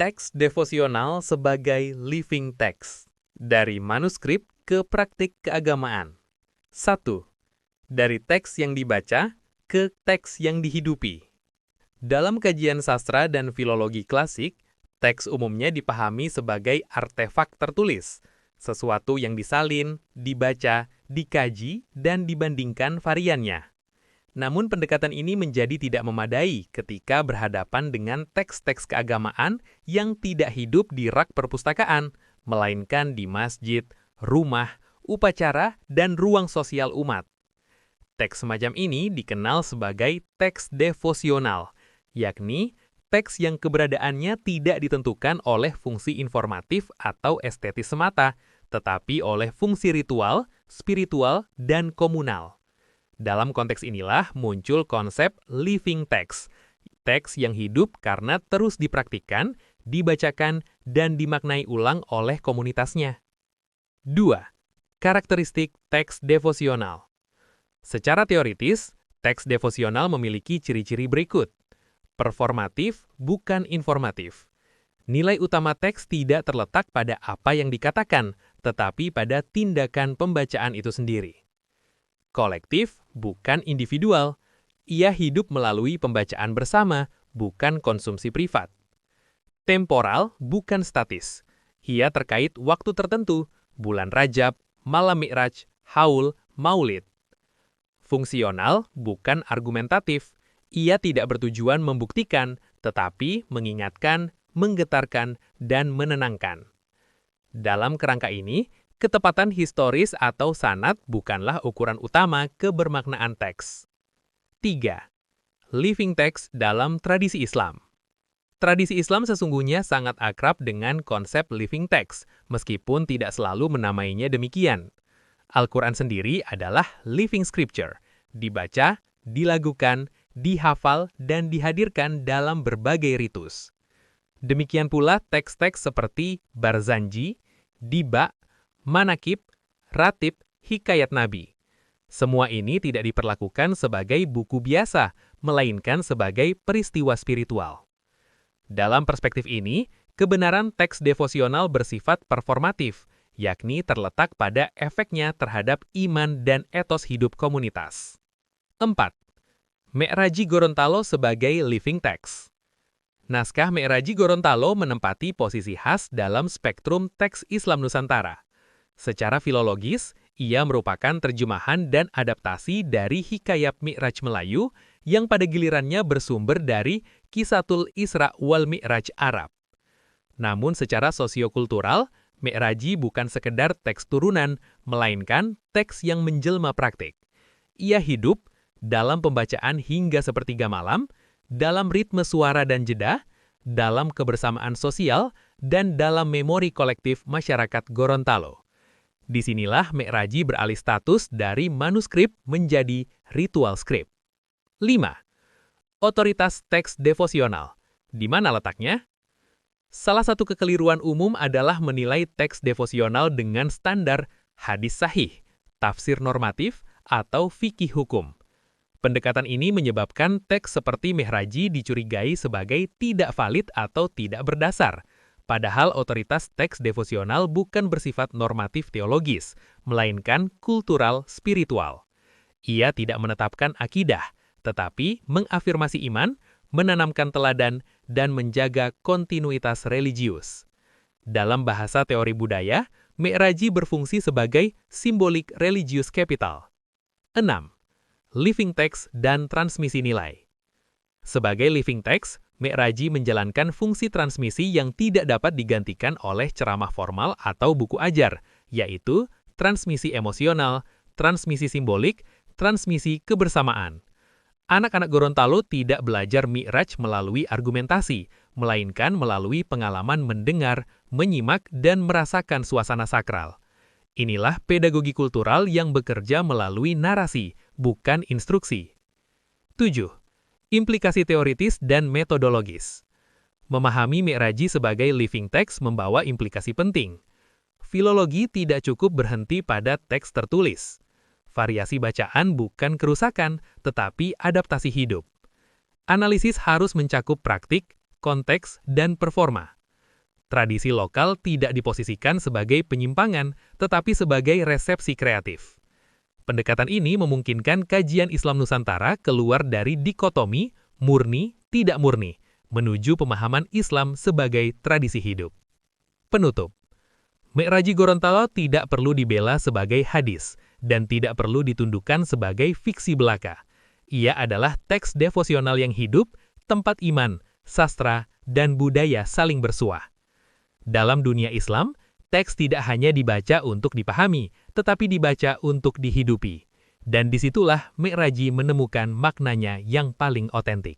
Teks devosional sebagai living text. Dari manuskrip ke praktik keagamaan. 1. Dari teks yang dibaca ke teks yang dihidupi. Dalam kajian sastra dan filologi klasik, teks umumnya dipahami sebagai artefak tertulis, sesuatu yang disalin, dibaca, dikaji, dan dibandingkan variannya. Namun pendekatan ini menjadi tidak memadai ketika berhadapan dengan teks-teks keagamaan yang tidak hidup di rak perpustakaan, melainkan di masjid, rumah, upacara, dan ruang sosial umat. Teks semacam ini dikenal sebagai teks devosional, yakni teks yang keberadaannya tidak ditentukan oleh fungsi informatif atau estetis semata, tetapi oleh fungsi ritual, spiritual, dan komunal. Dalam konteks inilah muncul konsep living text, teks yang hidup karena terus dipraktikkan, dibacakan, dan dimaknai ulang oleh komunitasnya. 2. Karakteristik teks devosional. Secara teoritis, teks devosional memiliki ciri-ciri berikut. Performatif, bukan informatif. Nilai utama teks tidak terletak pada apa yang dikatakan, tetapi pada tindakan pembacaan itu sendiri. Kolektif, bukan individual. Ia hidup melalui pembacaan bersama, bukan konsumsi privat. Temporal, bukan statis. Ia terkait waktu tertentu, bulan Rajab, malam Mi'raj, Haul, Maulid. Fungsional, bukan argumentatif. Ia tidak bertujuan membuktikan, tetapi mengingatkan, menggetarkan, dan menenangkan. Dalam kerangka ini, ketepatan historis atau sanad bukanlah ukuran utama kebermaknaan teks. 3. Living text dalam tradisi Islam. Tradisi Islam sesungguhnya sangat akrab dengan konsep living text, meskipun tidak selalu menamainya demikian. Al-Quran sendiri adalah living scripture, dibaca, dilagukan, dihafal, dan dihadirkan dalam berbagai ritus. Demikian pula teks-teks seperti Barzanji, Diba, Manakib, Ratib, Hikayat Nabi. Semua ini tidak diperlakukan sebagai buku biasa, melainkan sebagai peristiwa spiritual. Dalam perspektif ini, kebenaran teks devosional bersifat performatif, yakni terletak pada efeknya terhadap iman dan etos hidup komunitas. 4. Mi'raji Gorontalo sebagai living text. Naskah Mi'raji Gorontalo menempati posisi khas dalam spektrum teks Islam Nusantara. Secara filologis, ia merupakan terjemahan dan adaptasi dari hikayat Mi'raj Melayu yang pada gilirannya bersumber dari Kisatul Isra wal Mi'raj Arab. Namun secara sosiokultural, Mi'raji bukan sekedar teks turunan, melainkan teks yang menjelma praktik. Ia hidup dalam pembacaan hingga sepertiga malam, dalam ritme suara dan jeda, dalam kebersamaan sosial, dan dalam memori kolektif masyarakat Gorontalo. Disinilah Mi'raji beralih status dari manuskrip menjadi ritual script. 5. Otoritas teks devosional. Di mana letaknya? Salah satu kekeliruan umum adalah menilai teks devosional dengan standar hadis sahih, tafsir normatif, atau fikih hukum. Pendekatan ini menyebabkan teks seperti Mi'raji dicurigai sebagai tidak valid atau tidak berdasar. Padahal otoritas teks devosional bukan bersifat normatif teologis, melainkan kultural spiritual. Ia tidak menetapkan akidah, tetapi mengafirmasi iman, menanamkan teladan, dan menjaga kontinuitas religius. Dalam bahasa teori budaya, Mi'raji berfungsi sebagai simbolik religious capital. 6. Living text dan transmisi nilai. Sebagai living text, Mi'raji menjalankan fungsi transmisi yang tidak dapat digantikan oleh ceramah formal atau buku ajar, yaitu transmisi emosional, transmisi simbolik, transmisi kebersamaan. Anak-anak Gorontalo tidak belajar Mi'raj melalui argumentasi, melainkan melalui pengalaman mendengar, menyimak, dan merasakan suasana sakral. Inilah pedagogi kultural yang bekerja melalui narasi, bukan instruksi. 7. Implikasi teoritis dan metodologis. Memahami Mi'raji sebagai living text membawa implikasi penting. Filologi tidak cukup berhenti pada teks tertulis. Variasi bacaan bukan kerusakan, tetapi adaptasi hidup. Analisis harus mencakup praktik, konteks, dan performa. Tradisi lokal tidak diposisikan sebagai penyimpangan, tetapi sebagai resepsi kreatif. Pendekatan ini memungkinkan kajian Islam Nusantara keluar dari dikotomi murni, tidak murni, menuju pemahaman Islam sebagai tradisi hidup. Penutup. Mi'raji Gorontalo tidak perlu dibela sebagai hadis, dan tidak perlu ditundukkan sebagai fiksi belaka. Ia adalah teks devosional yang hidup, tempat iman, sastra, dan budaya saling bersuah. Dalam dunia Islam, teks tidak hanya dibaca untuk dipahami, tetapi dibaca untuk dihidupi. Dan disitulah Mi'raji menemukan maknanya yang paling otentik.